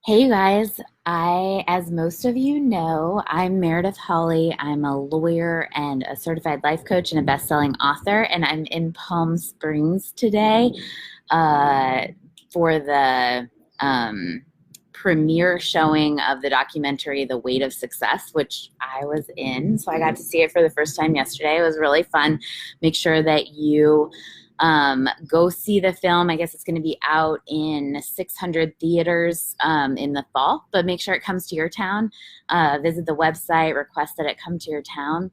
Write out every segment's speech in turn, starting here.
Hey guys, as most of you know, I'm Meredith Hawley. I'm a lawyer and a certified life coach and a best-selling author, and I'm in Palm Springs today uh, for the premiere showing of the documentary The Weight of Success, which I was in. So I got to see it for the first time yesterday. It was really fun. Make sure that you go see the film. I guess it's going to be out in 600 theaters in the fall, but make sure it comes to your town. Visit the website, request that it come to your town.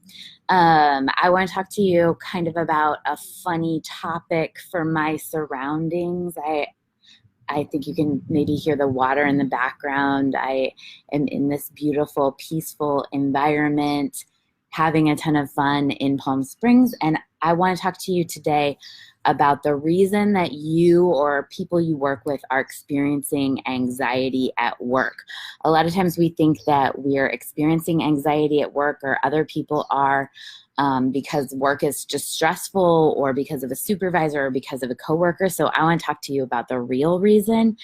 I want to talk to you kind of about a funny topic for my surroundings. I think you can maybe hear the water in the background. I am in this beautiful, peaceful environment, having a ton of fun in Palm Springs. And I want to talk to you today about the reason that you or people you work with are experiencing anxiety at work. A lot of times we think that we are experiencing anxiety at work or other people are because work is just stressful or because of a supervisor or because of a coworker. So I want to talk to you about the real reason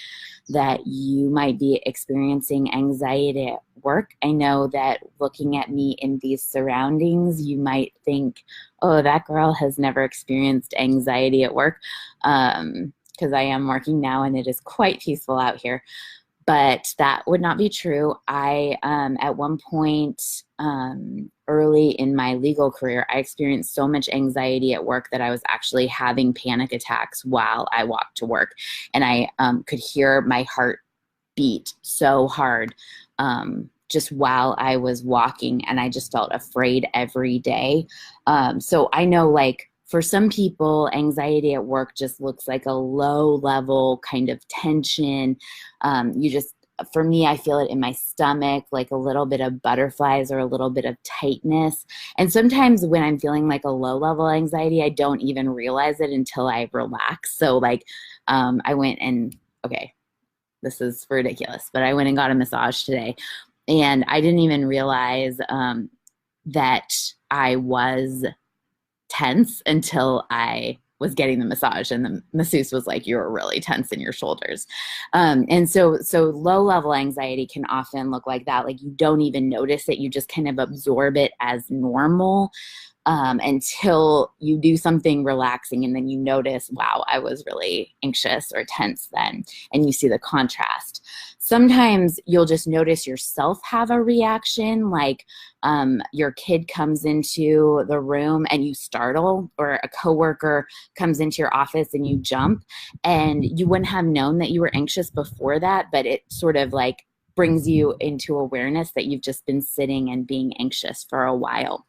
that you might be experiencing anxiety at work. I know that looking at me in these surroundings, you might think, oh, that girl has never experienced anxiety at work, because I am working now and it is quite peaceful out here. But that would not be true. I, at one point early in my legal career, I experienced so much anxiety at work that I was actually having panic attacks while I walked to work. And I could hear my heart beat so hard just while I was walking. And I just felt afraid every day. So I know, like, for some people, anxiety at work just looks like a low level kind of tension. For me, I feel it in my stomach, like a little bit of butterflies or a little bit of tightness. And sometimes when I'm feeling like a low level anxiety, I don't even realize it until I relax. So, like, I went and, okay, this is ridiculous, but I went and got a massage today. And I didn't even realize that I was tense until I was getting the massage, and the masseuse was like, "You're really tense in your shoulders." And so low level anxiety can often look like that. Like, you don't even notice it. You just kind of absorb it as normal until you do something relaxing, and then you notice, wow, I was really anxious or tense then, and you see the contrast. Sometimes you'll just notice yourself have a reaction, like your kid comes into the room and you startle, or a coworker comes into your office and you jump, and you wouldn't have known that you were anxious before that, but it sort of like brings you into awareness that you've just been sitting and being anxious for a while.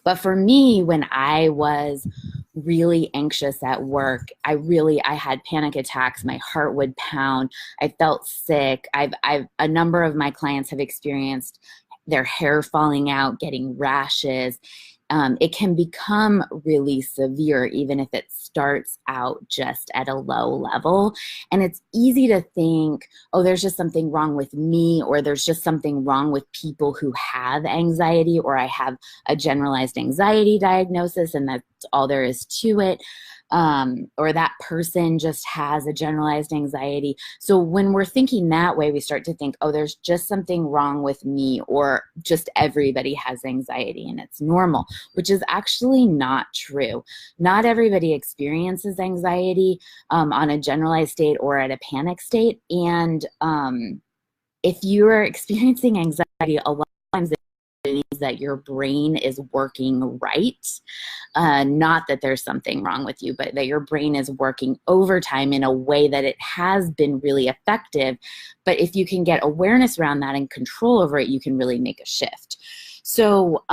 But for me, when I was really anxious at work, I had panic attacks. My heart would pound. I felt sick. A number of my clients have experienced their hair falling out, getting rashes. It can become really severe, even if it starts out just at a low level. And it's easy to think, oh, there's just something wrong with me, or there's just something wrong with people who have anxiety, or I have a generalized anxiety diagnosis, and that's all there is to it. Or that person just has a generalized anxiety. So when we're thinking that way, we start to think, oh, there's just something wrong with me, or just everybody has anxiety and it's normal, which is actually not true. Not everybody experiences anxiety on a generalized state or at a panic state. And if you are experiencing anxiety, a lot of times it means that your brain is working right. Not that there's something wrong with you, but that your brain is working overtime in a way that it has been really effective. But if you can get awareness around that and control over it, you can really make a shift. So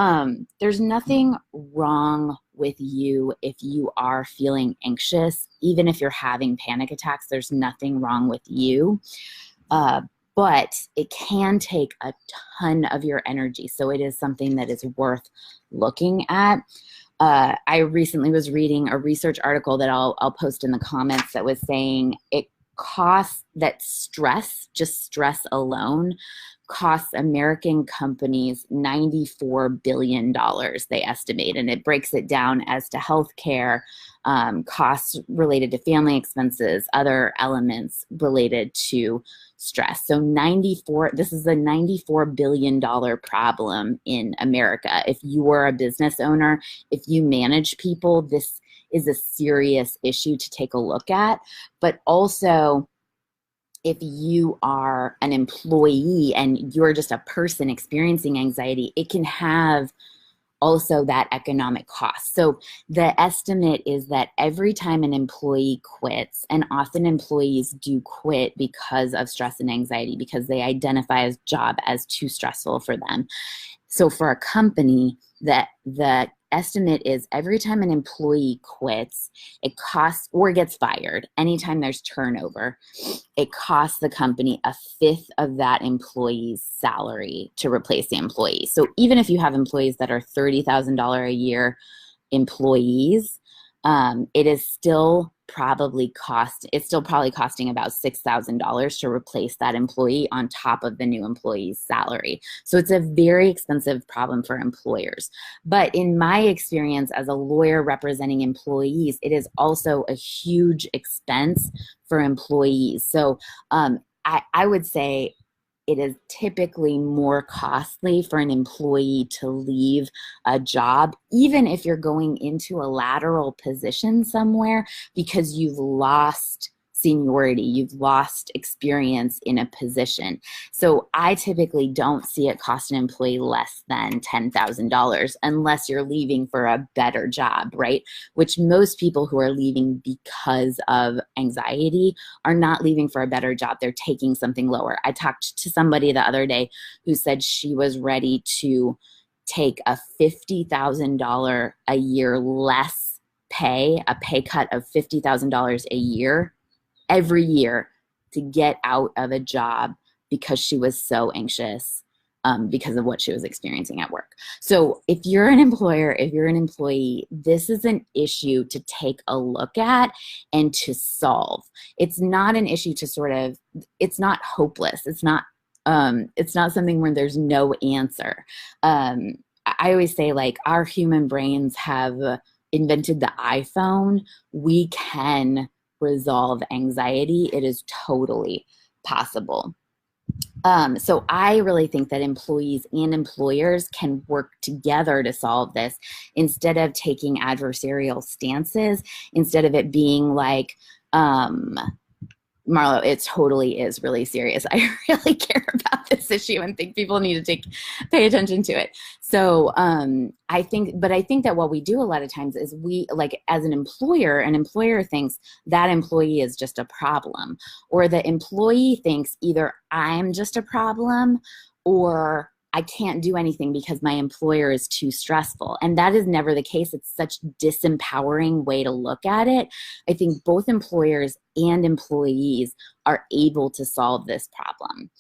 there's nothing wrong with you if you are feeling anxious. Even if you're having panic attacks, there's nothing wrong with you. But it can take a ton of your energy. So it is something that is worth looking at. I recently was reading a research article that I'll post in the comments that was saying it costs, that stress, just stress alone, costs American companies $94 billion, they estimate, and it breaks it down as to healthcare, costs related to family expenses, other elements related to stress. So this is a $94 billion problem in America. If you are a business owner, if you manage people, this is a serious issue to take a look at. But also, if you are an employee and you're just a person experiencing anxiety, it can have also that economic cost. So the estimate is that every time an employee quits, and often employees do quit because of stress and anxiety, because they identify a job as too stressful for them. So for a company, the estimate is every time an employee quits, it costs, or gets fired, anytime there's turnover, it costs the company a fifth of that employee's salary to replace the employee. So even if you have employees that are $30,000 a year employees, it is still probably costing about $6,000 to replace that employee on top of the new employee's salary. So it's a very expensive problem for employers. But in my experience as a lawyer representing employees, it is also a huge expense for employees. So I would say it is typically more costly for an employee to leave a job, even if you're going into a lateral position somewhere, because you've lost seniority, you've lost experience in a position. So I typically don't see it cost an employee less than $10,000 unless you're leaving for a better job, right? Which most people who are leaving because of anxiety are not leaving for a better job. They're taking something lower. I talked to somebody the other day who said she was ready to take a $50,000 a year less pay, a pay cut of $50,000 a year every year to get out of a job because she was so anxious because of what she was experiencing at work. So if you're an employer, if you're an employee, this is an issue to take a look at and to solve. It's not an issue to it's not hopeless. It's not something where there's no answer. I always say, like, our human brains have invented the iPhone. We can resolve anxiety. It is totally possible. So I really think that employees and employers can work together to solve this instead of taking adversarial stances, instead of it being like, Marlo, it totally is really serious. I really care about this issue and think people need to pay attention to it. So I think that what we do a lot of times is as an employer thinks that employee is just a problem, or the employee thinks either I'm just a problem or I can't do anything because my employer is too stressful. And that is never the case. It's such a disempowering way to look at it. I think both employers and employees are able to solve this problem.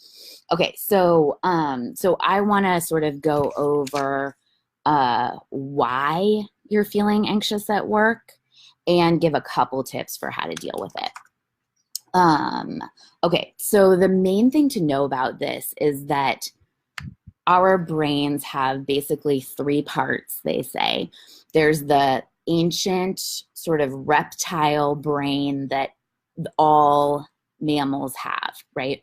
Okay, so I want to sort of go over why you're feeling anxious at work and give a couple tips for how to deal with it. Okay, so the main thing to know about this is that our brains have basically three parts, they say. There's the ancient sort of reptile brain that all mammals have, right?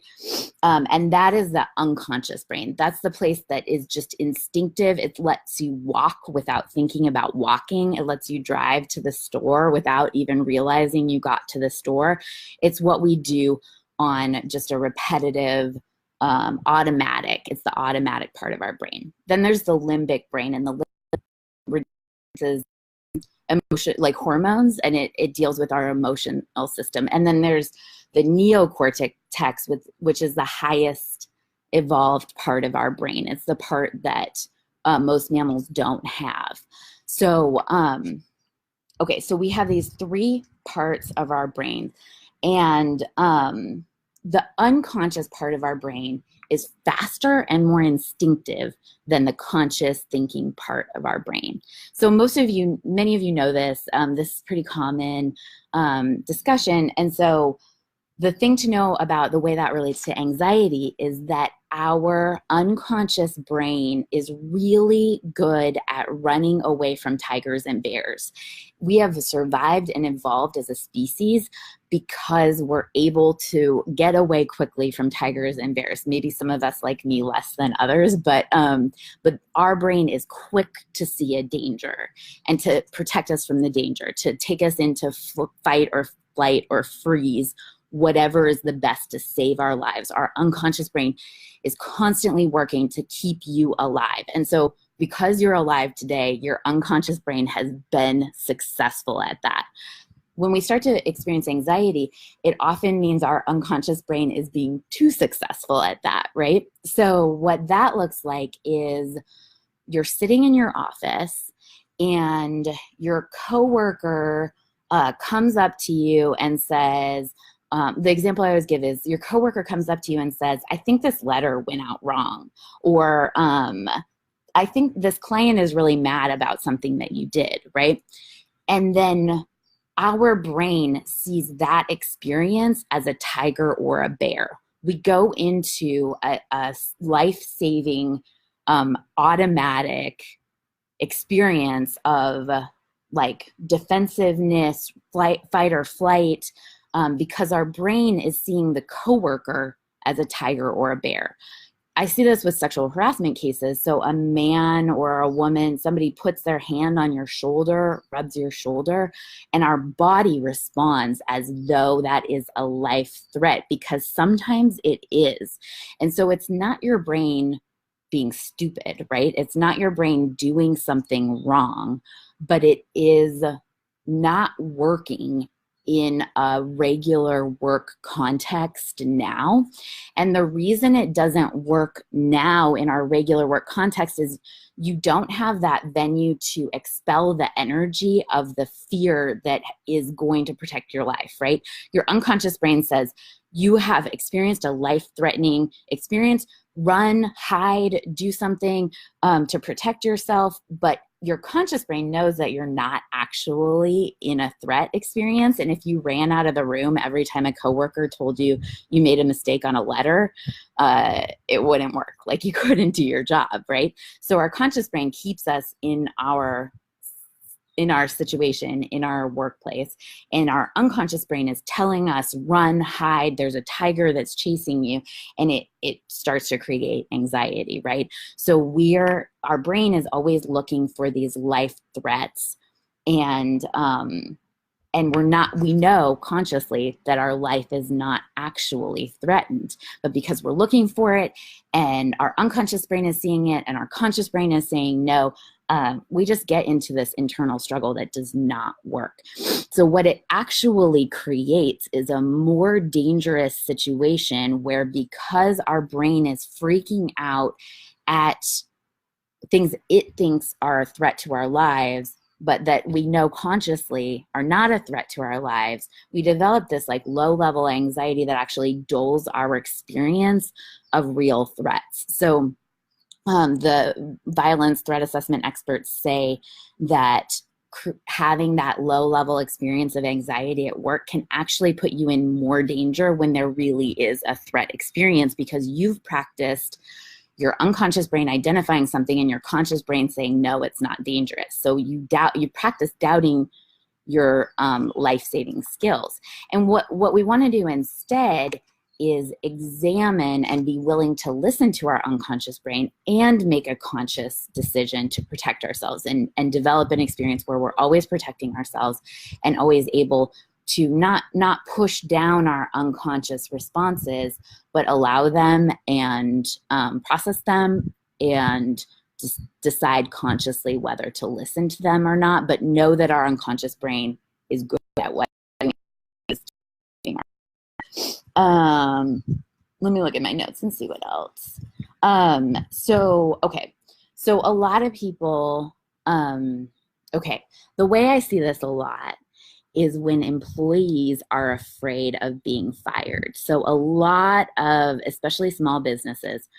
And that is the unconscious brain. That's the place that is just instinctive. It lets you walk without thinking about walking. It lets you drive to the store without even realizing you got to the store. It's what we do on just a repetitive automatic. It's the automatic part of our brain. Then there's the limbic brain, and the limbic is emotion, like hormones, and it deals with our emotional system. And then there's the neocortex, which is the highest evolved part of our brain. It's the part that most mammals don't have. So okay, so we have these three parts of our brain, and the unconscious part of our brain is faster and more instinctive than the conscious thinking part of our brain. So many of you know this. This is pretty common discussion. And so The thing to know about the way that relates to anxiety is that our unconscious brain is really good at running away from tigers and bears. We have survived and evolved as a species because we're able to get away quickly from tigers and bears. Maybe some of us, like me, less than others, but our brain is quick to see a danger and to protect us from the danger, to take us into fight or flight or freeze, whatever is the best to save our lives. Our unconscious brain is constantly working to keep you alive. And so because you're alive today, your unconscious brain has been successful at that. When we start to experience anxiety, it often means our unconscious brain is being too successful at that, right? So what that looks like is you're sitting in your office and your coworker comes up to you and says, the example I always give is your coworker comes up to you and says, I think this letter went out wrong, or I think this client is really mad about something that you did, right? And then our brain sees that experience as a tiger or a bear. We go into a life-saving, automatic experience of like defensiveness, fight or flight, because our brain is seeing the coworker as a tiger or a bear. I see this with sexual harassment cases. So a man or a woman, somebody puts their hand on your shoulder, rubs your shoulder, and our body responds as though that is a life threat, because sometimes it is. And so it's not your brain being stupid, right? It's not your brain doing something wrong, but it is not working in a regular work context now. And the reason it doesn't work now in our regular work context is you don't have that venue to expel the energy of the fear that is going to protect your life, right? Your unconscious brain says, you have experienced a life-threatening experience, run, hide, do something to protect yourself, but your conscious brain knows that you're not actually in a threat experience. And if you ran out of the room every time a coworker told you you made a mistake on a letter, it wouldn't work. Like you couldn't do your job, right? So our conscious brain keeps us in our situation, in our workplace, and our unconscious brain is telling us, run, hide, there's a tiger that's chasing you, and it starts to create anxiety, right? So our brain is always looking for these life threats, and we know consciously that our life is not actually threatened, but because we're looking for it and our unconscious brain is seeing it and our conscious brain is saying no, we just get into this internal struggle that does not work. So what it actually creates is a more dangerous situation where, because our brain is freaking out at things it thinks are a threat to our lives, but that we know consciously are not a threat to our lives, we develop this like low-level anxiety that actually dulls our experience of real threats. So the violence threat assessment experts say that having that low-level experience of anxiety at work can actually put you in more danger when there really is a threat experience, because you've practiced your unconscious brain identifying something and your conscious brain saying, no, it's not dangerous. So you practice doubting your life-saving skills. And what we want to do instead is examine and be willing to listen to our unconscious brain and make a conscious decision to protect ourselves, and develop an experience where we're always protecting ourselves and always able to not push down our unconscious responses, but allow them and process them and just decide consciously whether to listen to them or not, but know that our unconscious brain is good at what is doing. Let me look at my notes and see what else. So a lot of people, the way I see this a lot is when employees are afraid of being fired. So a lot of, especially small businesses,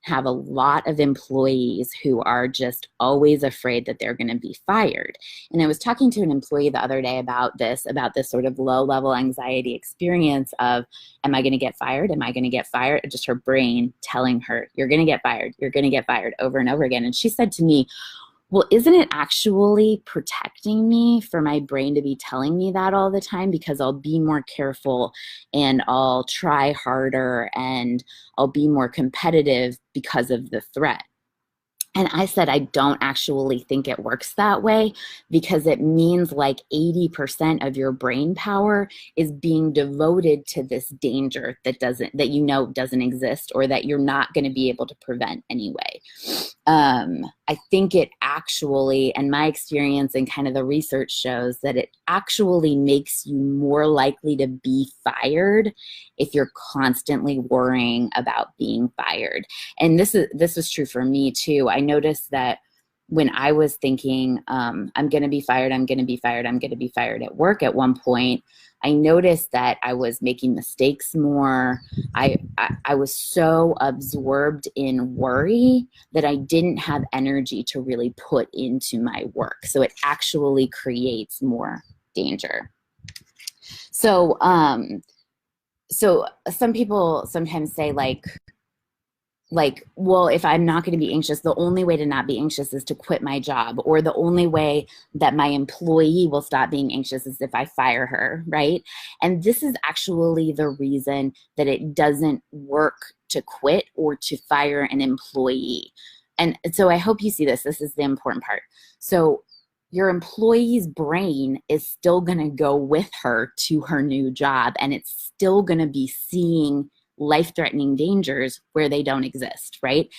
have a lot of employees who are just always afraid that they're going to be fired. And I was talking to an employee the other day about this sort of low-level anxiety experience of, am I going to get fired? Am I going to get fired? Just her brain telling her, you're going to get fired. You're going to get fired over and over again. And she said to me, well, isn't it actually protecting me for my brain to be telling me that all the time? Because I'll be more careful and I'll try harder and I'll be more competitive because of the threat. And I said, I don't actually think it works that way, because it means like 80% of your brain power is being devoted to this danger that you know doesn't exist, or that you're not going to be able to prevent anyway. I think it actually, and my experience and kind of the research shows that it actually makes you more likely to be fired if you're constantly worrying about being fired. And this was true for me too. I noticed that when I was thinking, I'm going to be fired, I'm going to be fired, I'm going to be fired at work at one point, I noticed that I was making mistakes more. I was so absorbed in worry that I didn't have energy to really put into my work. So it actually creates more danger. So, so some people sometimes say like, well, if I'm not going to be anxious, the only way to not be anxious is to quit my job, or the only way that my employee will stop being anxious is if I fire her, right? And this is actually the reason that it doesn't work to quit or to fire an employee. And so I hope you see this. This is the important part. So your employee's brain is still going to go with her to her new job, and it's still going to be seeing life-threatening dangers where they don't exist, right?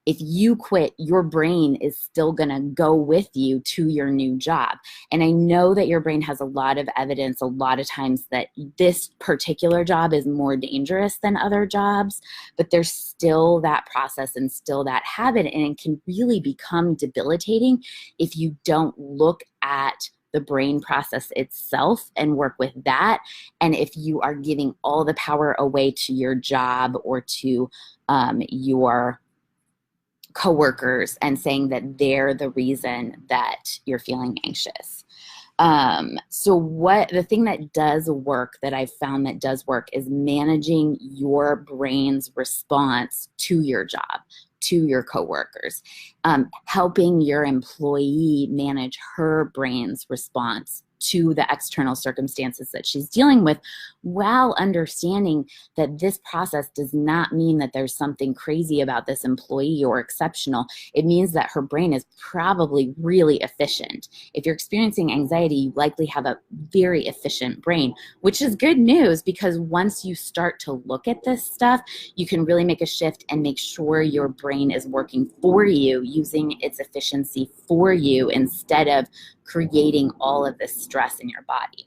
If you quit, your brain is still going to go with you to your new job. And I know that your brain has a lot of evidence a lot of times that this particular job is more dangerous than other jobs, but there's still that process and still that habit, and it can really become debilitating if you don't look at the brain process itself and work with that. And if you are giving all the power away to your job or to your coworkers and saying that they're the reason that you're feeling anxious. So the thing that does work, that I've found that does work, is managing your brain's response to your job, to your coworkers, helping your employee manage her brain's response to the external circumstances that she's dealing with, while understanding that this process does not mean that there's something crazy about this employee or exceptional. It means that her brain is probably really efficient. If you're experiencing anxiety, you likely have a very efficient brain, which is good news, because once you start to look at this stuff, you can really make a shift and make sure your brain is working for you, using its efficiency for you, instead of creating all of this stress in your body.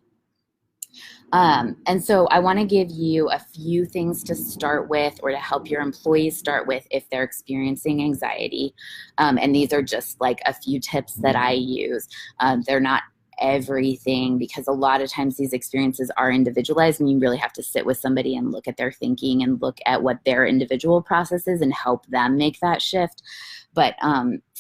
And so I want to give you a few things to start with, or to help your employees start with if they're experiencing anxiety. And these are just like a few tips that I use. They're not everything, because a lot of times these experiences are individualized, and you really have to sit with somebody and look at their thinking and look at what their individual process is and help them make that shift. But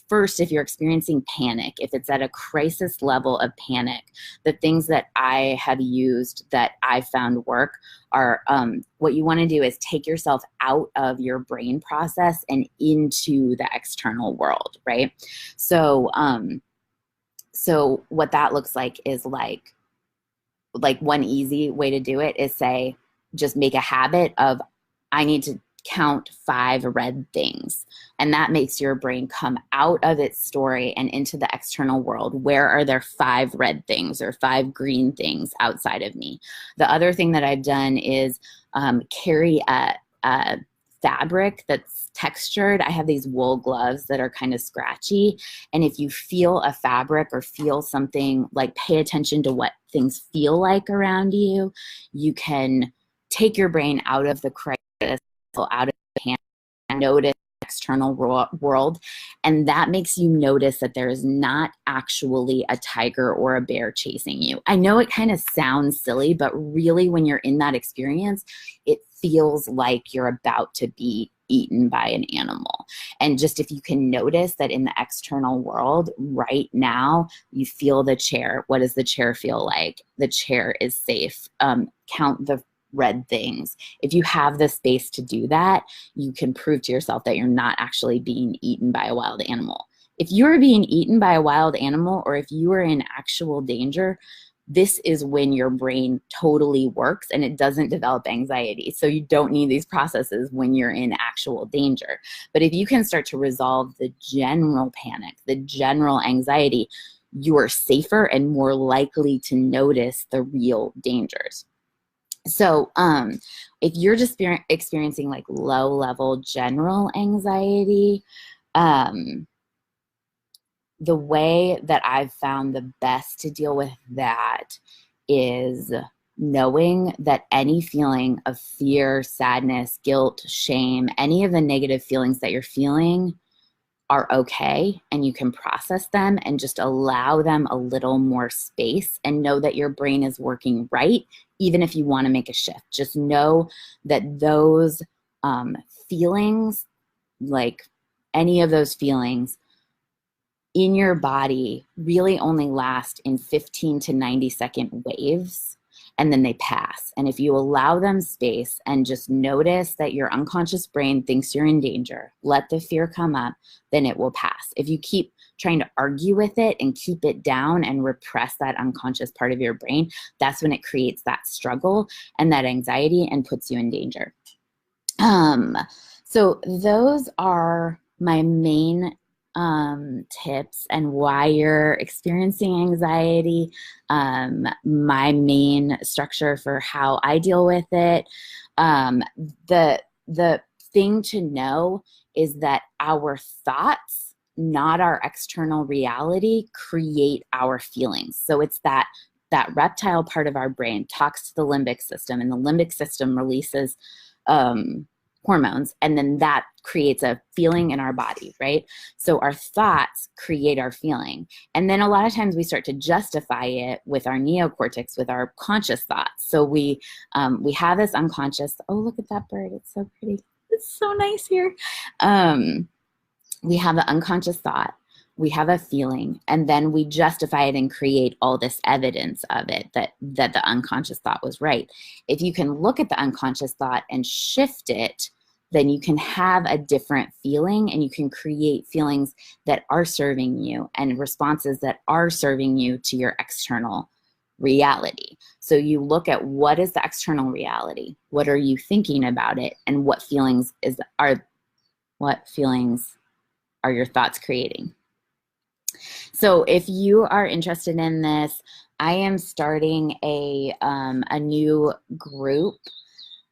first, if you're experiencing panic, if it's at a crisis level of panic, the things that I have used that I found work are, what you want to do is take yourself out of your brain process and into the external world, right? So, so what that looks like is like one easy way to do it is say, just make a habit of, I need to count 5 red things. And that makes your brain come out of its story and into the external world. Where are there 5 red things or 5 green things outside of me? The other thing that I've done is carry a fabric that's textured. I have these wool gloves that are kind of scratchy. And if you feel a fabric or feel something, like pay attention to what things feel like around you, you can take your brain out of the crisis, out of the panic, and notice the external world. And that makes you notice that there is not actually a tiger or a bear chasing you. I know it kind of sounds silly, but really when you're in that experience, it feels like you're about to be eaten by an animal. And just if you can notice that in the external world right now, you feel the chair. What does the chair feel like? The chair is safe. Count the red things. If you have the space to do that, you can prove to yourself that you're not actually being eaten by a wild animal. If you're being eaten by a wild animal, or if you are in actual danger, this is when your brain totally works and it doesn't develop anxiety. So you don't need these processes when you're in actual danger. But if you can start to resolve the general panic, the general anxiety, you are safer and more likely to notice the real dangers. So if you're just experiencing like low level general anxiety, the way that I've found the best to deal with that is knowing that any feeling of fear, sadness, guilt, shame, any of the negative feelings that you're feeling are okay, and you can process them and just allow them a little more space, and know that your brain is working right, even if you want to make a shift. Just know that those feelings, like any of those feelings, in your body really only last in 15 to 90-second waves, and then they pass. And if you allow them space and just notice that your unconscious brain thinks you're in danger, let the fear come up, then it will pass. If you keep trying to argue with it and keep it down and repress that unconscious part of your brain, that's when it creates that struggle and that anxiety and puts you in danger. So those are my main tips and why you're experiencing anxiety, my main structure for how I deal with it. The thing to know is that our thoughts, not our external reality, create our feelings. So it's that reptile part of our brain talks to the limbic system, and the limbic system releases hormones, and then that creates a feeling in our body, right? So our thoughts create our feeling. And then a lot of times we start to justify it with our neocortex, with our conscious thoughts. So we have this unconscious, oh, look at that bird, it's so pretty. It's so nice here. We have an unconscious thought, we have a feeling, and then we justify it and create all this evidence of it that the unconscious thought was right. If you can look at the unconscious thought and shift it, then you can have a different feeling, and you can create feelings that are serving you and responses that are serving you to your external reality. So you look at what is the external reality, what are you thinking about it, and what feelings are your thoughts creating. So if you are interested in this, I am starting a new group.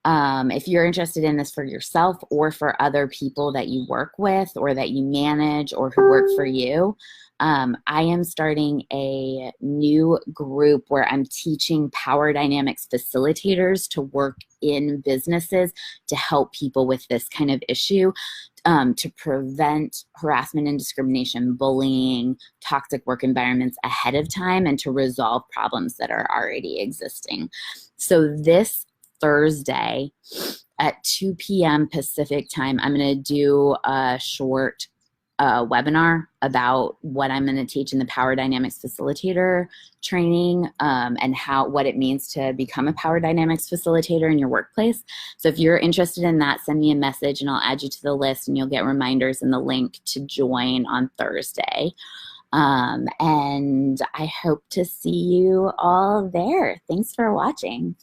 If you're interested in this for yourself or for other people that you work with or that you manage or who work for you, I am starting a new group where I'm teaching power dynamics facilitators to work in businesses to help people with this kind of issue, to prevent harassment and discrimination, bullying, toxic work environments ahead of time, and to resolve problems that are already existing. So this Thursday at 2 p.m. Pacific time, I'm going to do a short webinar about what I'm going to teach in the Power Dynamics Facilitator training, and what it means to become a Power Dynamics Facilitator in your workplace. So if you're interested in that, send me a message and I'll add you to the list, and you'll get reminders and the link to join on Thursday. And I hope to see you all there. Thanks for watching.